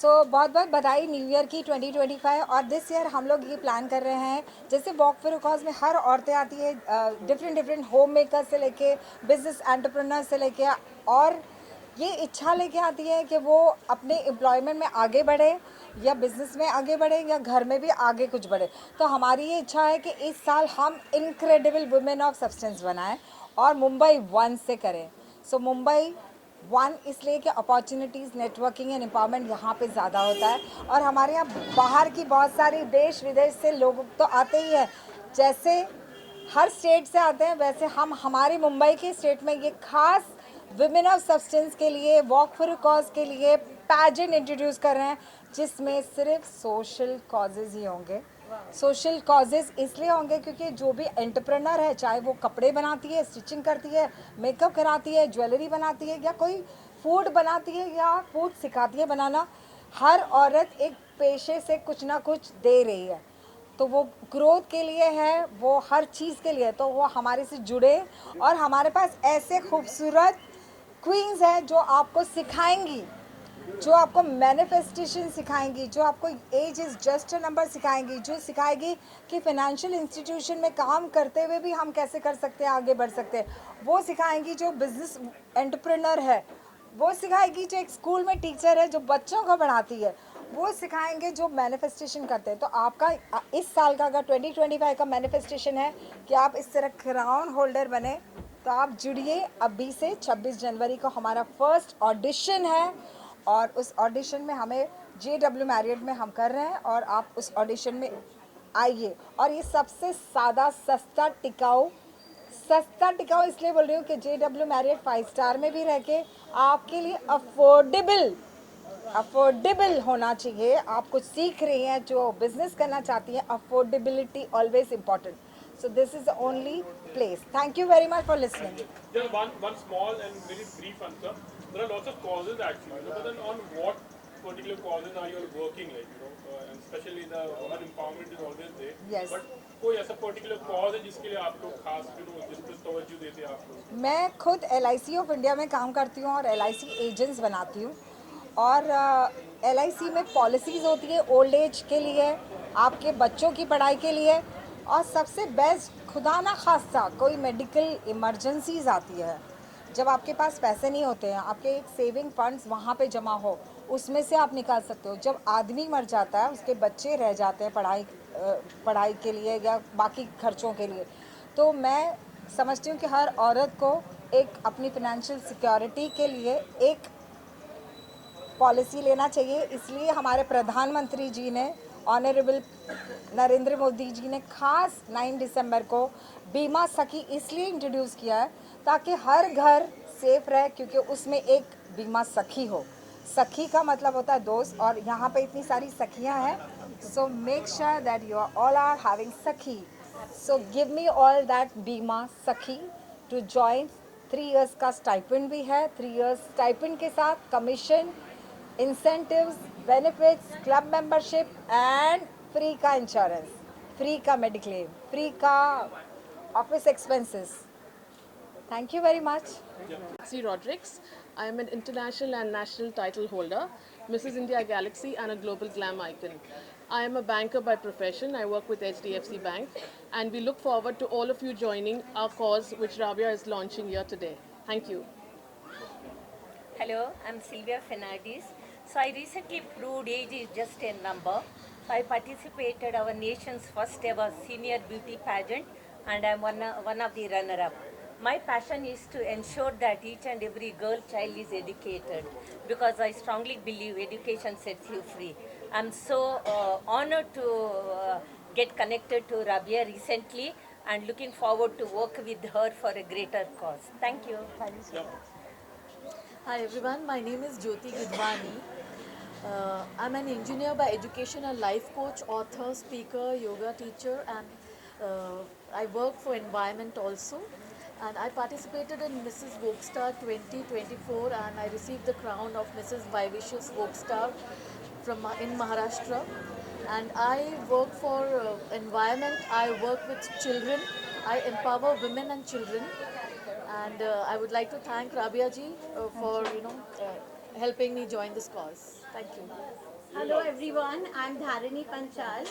बहुत बहुत बधाई न्यू ईयर की 2025। और दिस ईयर हम लोग ये प्लान कर रहे हैं, जैसे वॉक फॉर कॉज में हर औरतें आती है, डिफरेंट डिफरेंट होम मेकर से लेके बिजनेस एंटरप्रेन्योर से लेके, और ये इच्छा लेके आती है कि वो अपने एम्प्लॉयमेंट में आगे बढ़े या बिजनेस में आगे बढ़े या घर में भी आगे कुछ बढ़े। तो हमारी ये इच्छा है कि इस साल हम इनक्रेडिबल वुमेन ऑफ सब्सटेंस बनाएं और मुंबई वन से करें। मुंबई वन इसलिए कि अपॉर्चुनिटीज़, नेटवर्किंग एंड एम्पावरमेंट यहाँ पे ज़्यादा होता है। और हमारे यहाँ बाहर की बहुत सारी देश विदेश से लोग तो आते ही हैं, जैसे हर स्टेट से आते हैं वैसे हम हमारी मुंबई के स्टेट में ये खास विमेन ऑफ सब्सटेंस के लिए, वॉक फॉर कॉज के लिए पैजेंट इंट्रोड्यूस कर रहे हैं, जिसमें सिर्फ सोशल कॉजेज़ ही होंगे। सोशल कॉजेज़ इसलिए होंगे क्योंकि जो भी एंटरप्रेन्योर है, चाहे वो कपड़े बनाती है, स्टिचिंग करती है, मेकअप कराती है, ज्वेलरी बनाती है, या कोई फूड बनाती है या फूड सिखाती है बनाना, हर औरत एक पेशे से कुछ ना कुछ दे रही है। तो वो ग्रोथ के लिए है, वो हर चीज़ के लिए है। तो वो हमारे से जुड़े, और हमारे पास ऐसे खूबसूरत क्वींस हैं जो आपको सिखाएंगी, जो आपको मैनिफेस्टेशन सिखाएंगी, जो आपको age is just a number सिखाएंगी, जो सिखाएगी कि फाइनेंशियल इंस्टीट्यूशन में काम करते हुए भी हम कैसे कर सकते हैं, आगे बढ़ सकते हैं। वो सिखाएंगी जो बिजनेस एंटरप्रेन्योर है, वो सिखाएगी जो एक स्कूल में टीचर है जो बच्चों को पढ़ाती है, वो सिखाएंगे जो मैनिफेस्टेशन करते हैं। तो आपका इस साल का अगर 2025 का मैनिफेस्टेशन है कि आप इस तरह क्राउन होल्डर बने, तो आप जुड़िए। अभी से 26 जनवरी को हमारा फर्स्ट ऑडिशन है, और उस ऑडिशन में हमें JW मैरियट में हम कर रहे हैं, और आप उस ऑडिशन में आइए। और ये सबसे सादा सस्ता टिकाऊ इसलिए बोल रही हूँ कि JW मैरियट 5 स्टार में भी रह के आपके लिए अफोर्डेबल होना चाहिए। आप कुछ सीख रही हैं, जो बिजनेस करना चाहती हैं, affordability always important. So this is the only place. Thank you very much for listening. Just one small and very brief answer. There are lots of causes actually, but then on what particular causes are you all working, and especially the women empowerment is always there. Yes. But कोई ऐसा particular cause है जिसके लिए आप लोग खास जिस पे तवज्जो देते हैं आप लोग? मैं खुद LIC ऑफ इंडिया में काम करती हूँ और LIC एजेंट्स बनाती हूँ। और LIC में पॉलिसीज़ होती है ओल्ड एज के लिए, आपके बच्चों की पढ़ाई के लिए, और सबसे बेस्ट खुदा ना खास्ता कोई मेडिकल इमरजेंसीज आती है, जब आपके पास पैसे नहीं होते हैं, आपके एक सेविंग फंड्स वहाँ पे जमा हो, उसमें से आप निकाल सकते हो। जब आदमी मर जाता है, उसके बच्चे रह जाते हैं पढ़ाई के लिए या बाकी खर्चों के लिए, तो मैं समझती हूँ कि हर औरत को एक अपनी फिनेंशियल सिक्योरिटी के लिए एक पॉलिसी लेना चाहिए। इसलिए हमारे प्रधानमंत्री जी ने, ऑनरेबल नरेंद्र मोदी जी ने खास 9 दिसंबर को बीमा सखी इसलिए इंट्रोड्यूस किया है ताकि हर घर सेफ रहे, क्योंकि उसमें एक बीमा सखी हो। सखी का मतलब होता है दोस्त, और यहाँ पे इतनी सारी सखियाँ हैं। So make sure that you are all are having sakhi. So give me all that bima sakhi to join. 3 years का स्टाइपेंड भी है। 3 इयर्स स्टाइपेंड के साथ commission, incentives, benefits, club membership and free का इंश्योरेंस, फ्री का मेडिक्लेम, फ्री का office expenses. Thank you very much. C. Rodrigues. I am an international and national title holder, Mrs. India Galaxy, and a global glam icon. I am a banker by profession. I work with HDFC Bank, and we look forward to all of you joining our cause, which Rabia is launching here today. Thank you. Hello, I'm Sylvia Fernandez. So I recently proved age is just a number. So I participated our nation's first ever senior beauty pageant, and I'm one of the runner-up. My passion is to ensure that each and every girl child is educated, because I strongly believe education sets you free. I'm so honored to get connected to Rabia recently, and looking forward to work with her for a greater cause. Thank you. Hi everyone, my name is Jyoti Gidwani. I'm an engineer by education, a life coach, author, speaker, yoga teacher, and I work for environment also. And I participated in Mrs. Vogue 2024, and I received the crown of Mrs. Vivicious Vogue in Maharashtra. And I work for environment. I work with children. I empower women and children. And I would like to thank Rabia ji for helping me join this cause. Thank you. Hello everyone, I'm Dharani Panchal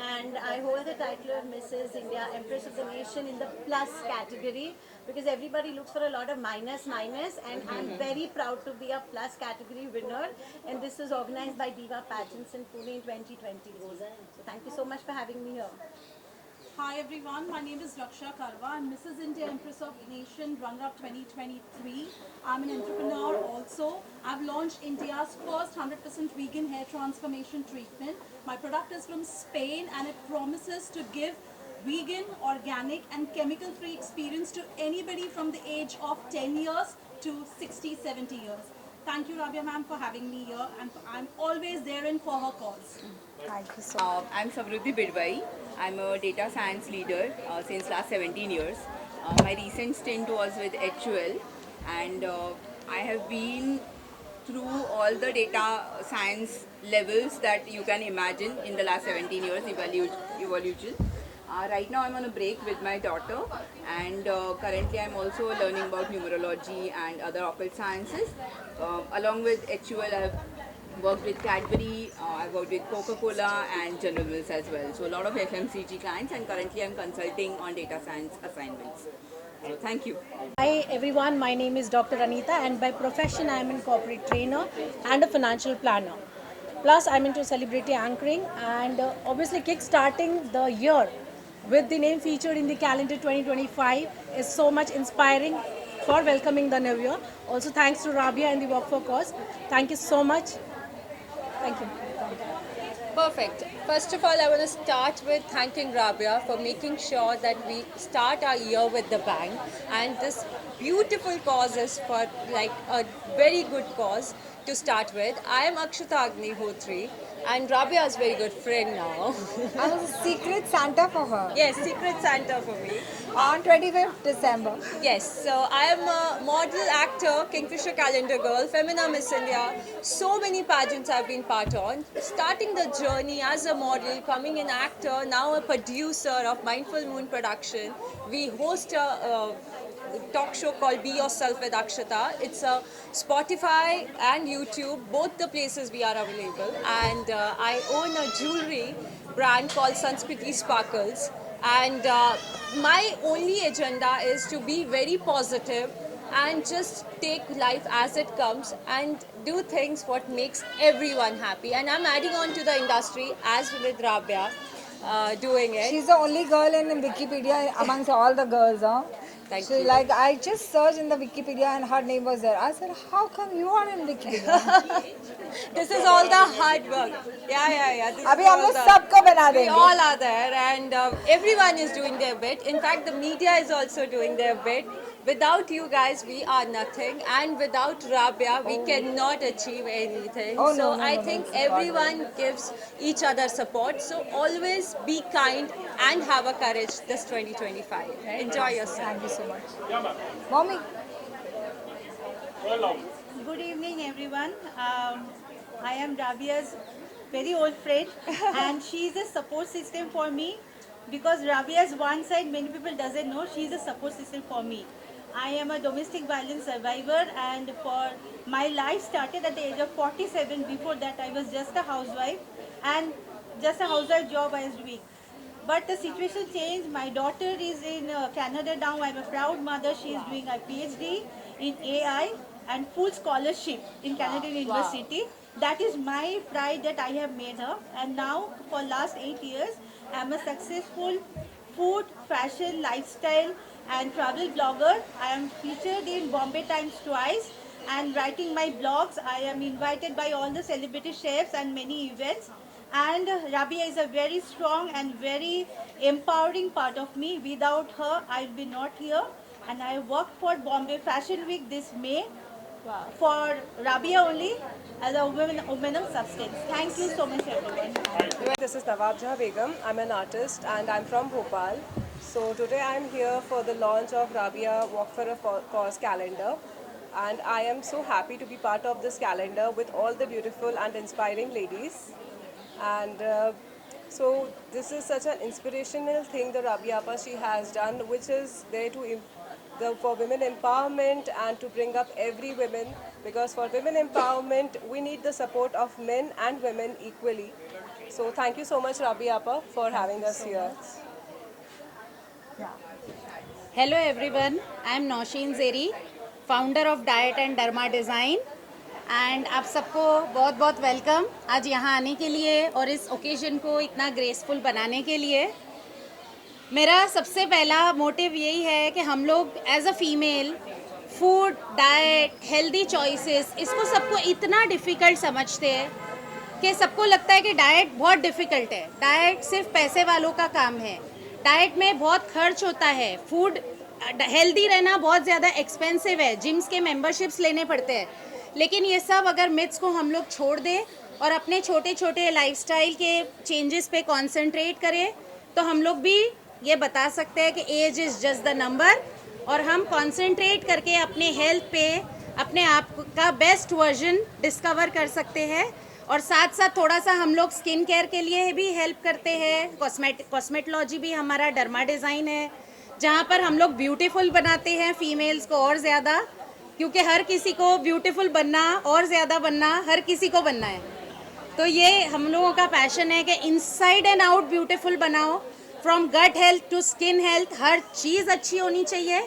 and I hold the title of Mrs. India Empress of the Nation in the plus category because everybody looks for a lot of minus and I'm very proud to be a plus category winner and this was organized by Diva Pageants in Pune in 2020. So thank you so much for having me here. Hi everyone, my name is Raksha Karwa. I'm Mrs. India Empress of Nation Runner-Up 2023. I'm an entrepreneur also. I've launched India's first 100% vegan hair transformation treatment. My product is from Spain and it promises to give vegan, organic and chemical-free experience to anybody from the age of 10 years to 60, 70 years. Thank you Rabia ma'am for having me here and I'm always there in for her cause. Thank you so much. I'm Samruddhi Bidwai. I'm a data science leader since last 17 years. My recent stint was with HUL and I have been through all the data science levels that you can imagine in the last 17 years evolution. Right now I'm on a break with my daughter and currently I'm also learning about numerology and other occult sciences. Along with HUL I have worked with Cadbury, I've worked with Coca-Cola and General Mills as well. So a lot of FMCG clients and currently I'm consulting on data science assignments. So thank you. Hi everyone, my name is Dr. Anita and by profession I am a corporate trainer and a financial planner. Plus I'm into celebrity anchoring and obviously kick-starting the year with the name featured in the calendar 2025 is so much inspiring for welcoming the new year. Also thanks to Rabia and the Walk for Cause. Thank you so much. Thank you. Perfect. First of all, I want to start with thanking Rabia for making sure that we start our year with the bang. And this beautiful cause is for like a very good cause to start with. I am Akshata Agnihotri and Rabia is a very good friend now. I was a secret Santa for her Yes, Secret Santa for me. on 25th December. Yes, so I am a model, actor, Kingfisher Calendar Girl, Femina Miss India. So many pageants I've been part on. Starting the journey as a model, coming an actor, now a producer of Mindful Moon Production. We host a talk show called Be Yourself with Akshata. It's a Spotify and YouTube, both the places we are available. And I own a jewelry brand called Sanskriti Sparkles. And my only agenda is to be very positive and just take life as it comes and do things what makes everyone happy. And I'm adding on to the industry as with Rabia doing it. She's the only girl in Wikipedia amongst all the girls, huh? Thank So you. like I just searched in the Wikipedia and her name was there. I said, how come you are in Wikipedia? This is all the hard work. Yeah. This अभी is हम all लोग the- सबको बना We देंगे. all are there and everyone is doing their bit. In fact, the media is also doing their bit. Without you guys, we are nothing. And without Rabia, we cannot achieve anything. Oh, so no, I no, think it's everyone gives each other support. So always be kind and have a courage this 2025. Enjoy yourself. Thank you so much. Yeah, ma'am. Mommy. Go along. Good evening everyone. I am Rabia's very old friend and she is a support system for me because Rabia is one side many people doesn't know she is a support system for me. I am a domestic violence survivor and for my life started at the age of 47. Before that I was just a housewife and just a housewife job I was doing. But the situation changed. My daughter is in Canada now. I'm a proud mother. She is doing a PhD in AI and full scholarship in Canadian University. That is my pride that I have made her. And now for last 8 years, I'm a successful food, fashion, lifestyle and travel blogger. I am featured in Bombay Times twice and writing my blogs. I am invited by all the celebrity chefs and many events. And Rabia is a very strong and very empowering part of me. Without her, I'd be not here. And I worked for Bombay Fashion Week this May for Rabia only as a woman of substance. Thank you so much, everyone. This is Nawabja Begum. I'm an artist and I'm from Bhopal. So today I'm here for the launch of Rabia Walk for a Cause calendar. And I am so happy to be part of this calendar with all the beautiful and inspiring ladies. And so this is such an inspirational thing the Rabia Appa she has done, which is there to for women empowerment and to bring up every woman because for women empowerment, we need the support of men and women equally. So thank you so much, Rabia Appa, for having us here. Hello everyone, I am Nausheen Zeri, founder of Diet and Derma Design. And आप सबको बहुत बहुत welcome आज यहाँ आने के लिए और इस ओकेजन को इतना ग्रेसफुल बनाने के लिए। मेरा सबसे पहला मोटिव यही है कि हम लोग as a female food, diet, healthy choices, इसको सबको इतना डिफ़िकल्ट समझते हैं कि सबको लगता है कि डाइट बहुत डिफ़िकल्ट है, डाइट सिर्फ पैसे वालों का काम है, डाइट में बहुत खर्च होता है, फूड हेल्दी रहना बहुत ज़्यादा एक्सपेंसिव है, जिम्स के मेंबरशिप्स लेने पड़ते हैं। लेकिन ये सब अगर मिथ्स को हम लोग छोड़ दें और अपने छोटे छोटे लाइफस्टाइल के चेंजेस पे कंसंट्रेट करें तो हम लोग भी ये बता सकते हैं कि age is just the number, और हम कंसंट्रेट करके अपने हेल्थ पे अपने आप का बेस्ट वर्जन डिस्कवर कर सकते हैं। और साथ साथ थोड़ा सा हम लोग स्किन केयर के लिए भी हेल्प करते हैं। कॉस्मेटोलॉजी भी हमारा डर्मा डिज़ाइन है, जहाँ पर हम लोग ब्यूटीफुल बनाते हैं फीमेल्स को और ज़्यादा, क्योंकि हर किसी को ब्यूटीफुल बनना और ज़्यादा बनना हर किसी को बनना है। तो ये हम लोगों का पैशन है कि इनसाइड एंड आउट ब्यूटीफुल बनाओ, from gut health to skin health, हर चीज़ अच्छी होनी चाहिए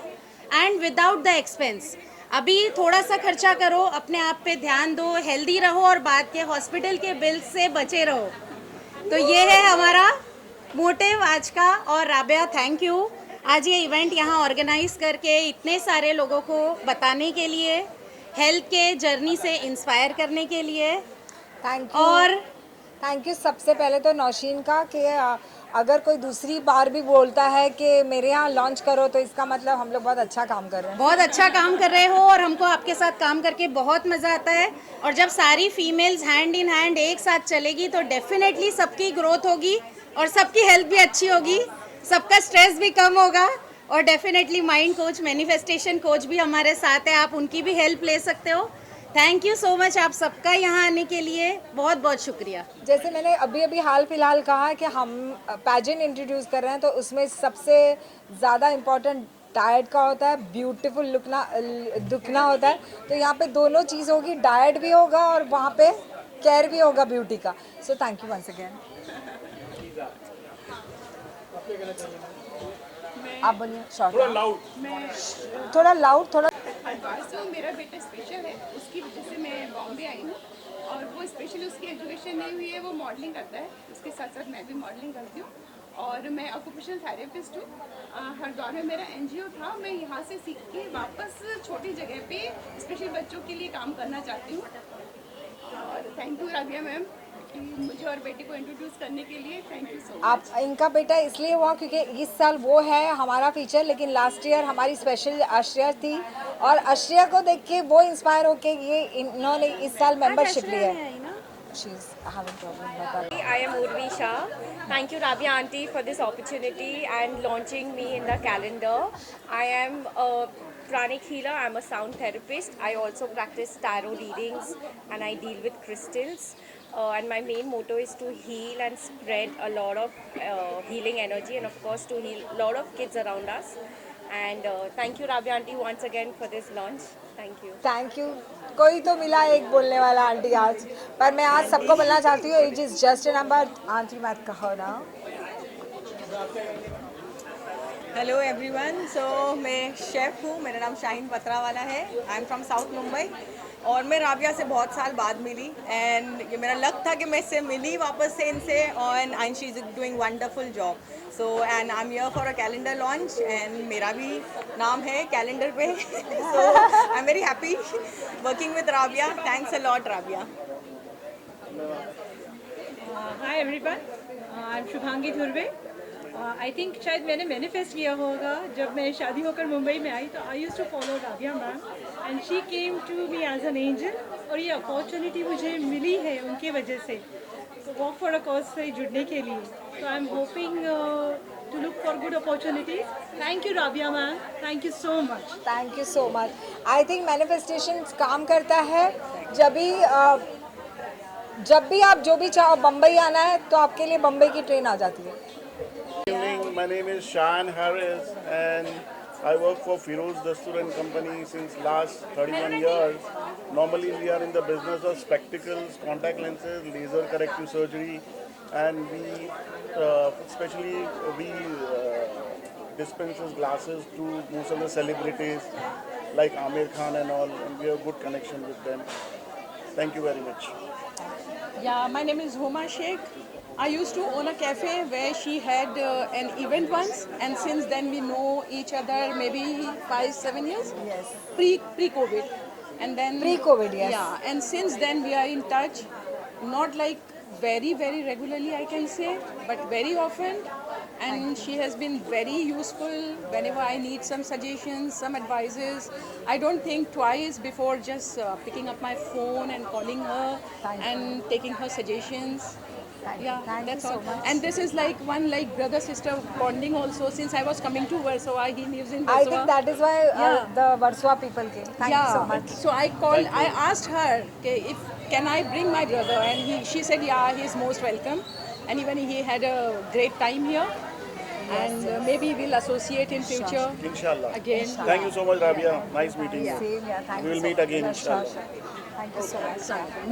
एंड विदाउट द एक्सपेंस। अभी थोड़ा सा खर्चा करो, अपने आप पे ध्यान दो, हेल्दी रहो और बाद के हॉस्पिटल के बिल से बचे रहो। तो ये है हमारा मोटिव आज का। और राबिया, थैंक यू आज ये इवेंट यहाँ ऑर्गेनाइज करके इतने सारे लोगों को बताने के लिए, हेल्थ के जर्नी से इंस्पायर करने के लिए। Thank you. और थैंक यू सबसे पहले तो नौशीन का कि अगर कोई दूसरी बार भी बोलता है कि मेरे यहाँ लॉन्च करो तो इसका मतलब हम लोग बहुत अच्छा काम कर रहे हैं। बहुत अच्छा काम कर रहे हो और हमको आपके साथ काम करके बहुत मज़ा आता है। और जब सारी फीमेल्स हैंड इन हैंड एक साथ चलेगी तो डेफिनेटली सबकी ग्रोथ होगी और सबकी हेल्थ भी अच्छी होगी, सबका स्ट्रेस भी कम होगा। और definitely mind coach, manifestation coach भी हमारे साथ है, आप उनकी भी हेल्प ले सकते हो। थैंक यू सो मच आप सबका यहाँ आने के लिए, बहुत बहुत शुक्रिया। जैसे मैंने अभी अभी हाल फिलहाल कहा कि हम पैजेंट इंट्रोड्यूस कर रहे हैं, तो उसमें सबसे ज़्यादा इम्पोर्टेंट डाइट का होता है, ब्यूटीफुल दिखना होता है। तो यहाँ पे दोनों चीज़ होगी, डाइट भी होगा और वहाँ पे केयर भी होगा ब्यूटी का। So thank you once again. आप बोलिए। थोड़ा लाउड थोड़ा। तो मेरा बेटा स्पेशल है, उसकी वजह से मैं बॉम्बे आई हूँ और वो स्पेशली उसकी एजुकेशन नहीं हुई है, वो मॉडलिंग करता है, उसके साथ साथ मैं भी मॉडलिंग करती हूँ और मैं ऑक्यूपेशनल थेरेपिस्ट हूँ। हरिद्वार में मेरा एनजीओ था, मैं यहाँ से सीख के वापस छोटी जगह पे स्पेशल बच्चों के लिए काम करना चाहती हूँ। और थैंक यू राबिया मैम कि मुझे और बेटे को इंट्रोड्यूस करने के लिए, थैंक यू सो मच। आप इनका बेटा इसलिए हुआ क्योंकि इस साल वो है हमारा फीचर, लेकिन लास्ट ईयर हमारी स्पेशल आश्रया थी और आश्रया को देख के वो इंस्पायर होके ये इन्होंने इस साल मेंबरशिप ली है। I am Urvi Shah. Thank you Rabia aunty for this opportunity and launching me in the calendar. I am a pranic healer, I am a sound therapist. I also practice tarot readings and I deal with crystals. And my main motto is to heal and spread a lot of healing energy and of course to heal a lot of kids around us. And thank you Rabia aunty once again for this launch. Thank you. Thank you. कोई तो मिला एक बोलने वाला aunty आज, पर मैं आज सबको बोलना चाहती हूँ, age is just a number. Aunty मत कहो ना। हेलो एवरीवन, सो मैं शेफ़ हूँ, मेरा नाम शाहीन पतरावाला है। I am from south Mumbai और मैं राबिया से बहुत साल बाद मिली एंड ये मेरा लक था कि मैं इससे मिली वापस से इनसे and she is doing wonderful job. So and I am here for a calendar launch and मेरा भी नाम है कैलेंडर पे। So I am very happy working with Rabia. Thanks a lot Rabia. Hi everyone, I am Shubhangi Dhurve. I think शायद मैंने manifest किया होगा जब मैं शादी होकर मुंबई में आई, तो I used to follow Rabia ma'am and she came to me as an angel और ये अपॉर्चुनिटी मुझे मिली है उनकी वजह से, तो वॉक फॉर अ कॉज से जुड़ने के लिए। तो I am hoping to look for good opportunities. Thank you Rabia ma'am, thank you so much. Thank you so much. I think manifestation काम करता है जब भी आप जो भी चाहो, बम्बई आना है तो आपके लिए बम्बई की ट्रेन आ जाती है। Good evening, my name is Sean Harris and I work for Firoz Dastur and Company since last 31 years. Normally we are in the business of spectacles, contact lenses, laser corrective surgery, and we especially we dispenses glasses to most of the celebrities like Amir Khan and all, and we have good connection with them. Thank you very much. Yeah, my name is Homa Sheikh. I used to own a cafe where she had an event once, and since then we know each other maybe 5-7 years. Yes. Pre-COVID, and then Pre-COVID, yes. Yeah, and since then we are in touch, not like very regularly I can say, but very often. And she has been very useful whenever I need some suggestions, some advices. I don't think twice before just picking up my phone and calling her and taking her suggestions. Thank That's you so all. much. And this is like one like brother-sister bonding also. Since I was coming to Warsaw, he lives in I Warsaw. think that is why the Warsaw people came. Thank you so much. So I called. I asked her, okay, if can I bring my brother, and she said, yeah, he's most welcome. And even he had a great time here. And maybe we'll associate in future. Inshallah. Again. Thank you so much, Rabia. Nice meeting you. Same, yeah. Thank We you will so meet much. again, Sure, inshallah. sure. Thank you so much.